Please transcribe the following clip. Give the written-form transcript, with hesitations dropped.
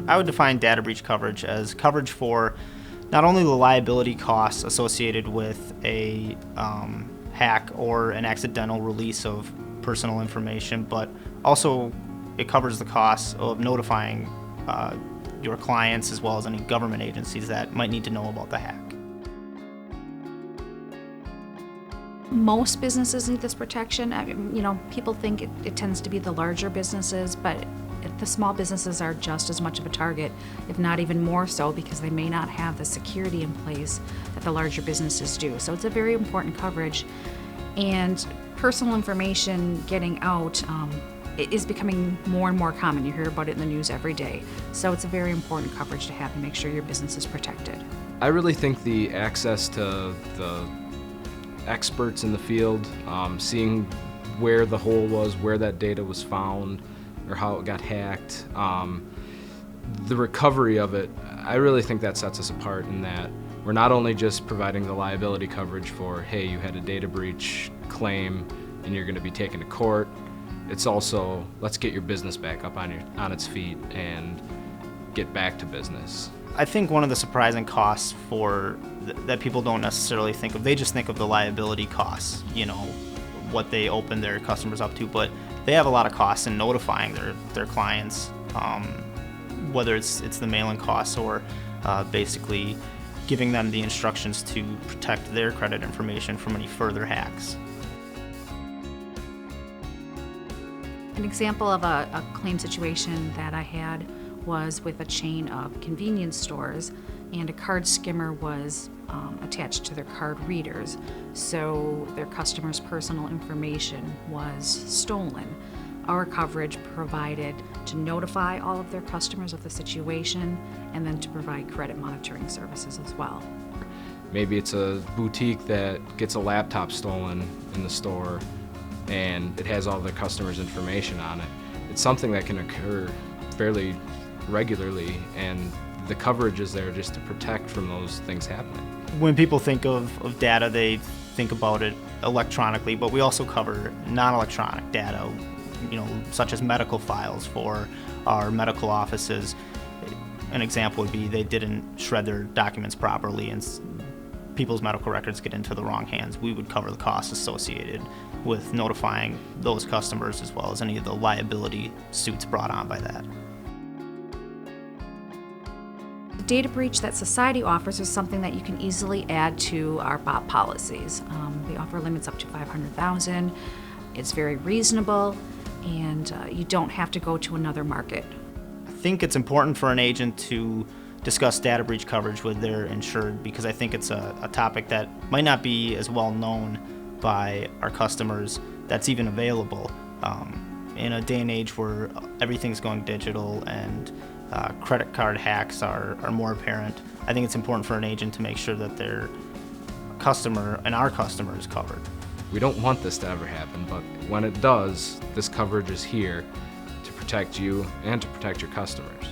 I would define data breach coverage as coverage for not only the liability costs associated with a hack or an accidental release of personal information, but also it covers the costs of notifying your clients as well as any government agencies that might need to know about the hack. Most businesses need this protection. People think it tends to be the larger businesses, but the small businesses are just as much of a target, if not even more so, because they may not have the security in place that the larger businesses do. So it's a very important coverage, and personal information getting out it is becoming more and more common. You hear about it in the news every day. So it's a very important coverage to have to make sure your business is protected. I really think the access to the experts in the field, seeing where the hole was, where that data was found, or how it got hacked, the recovery of it, I really think that sets us apart in that we're not only just providing the liability coverage for, hey, you had a data breach claim and you're going to be taken to court. It's also, let's get your business back up on its feet and get back to business. I think one of the surprising costs that people don't necessarily think of, they just think of the liability costs, what they open their customers up to, but they have a lot of costs in notifying their clients, whether it's the mailing costs or basically giving them the instructions to protect their credit information from any further hacks. An example of a claim situation that I had was with a chain of convenience stores, and a card skimmer was attached to their card readers, so their customers' personal information was stolen. Our coverage provided to notify all of their customers of the situation and then to provide credit monitoring services as well. Maybe it's a boutique that gets a laptop stolen in the store and it has all their customers' information on it. It's something that can occur fairly regularly, and the coverage is there just to protect from those things happening. When people think of data, they think about it electronically, but we also cover non-electronic data, such as medical files for our medical offices. An example would be they didn't shred their documents properly and people's medical records get into the wrong hands. We would cover the costs associated with notifying those customers as well as any of the liability suits brought on by that. The data breach that Society offers is something that you can easily add to our BOP policies. We offer limits up to $500,000. It's very reasonable, and you don't have to go to another market. I think it's important for an agent to discuss data breach coverage with their insured, because I think it's a topic that might not be as well known by our customers that's even available. In a day and age where everything's going digital and credit card hacks are more apparent, I think it's important for an agent to make sure that their customer and our customer is covered. We don't want this to ever happen, but when it does, this coverage is here to protect you and to protect your customers.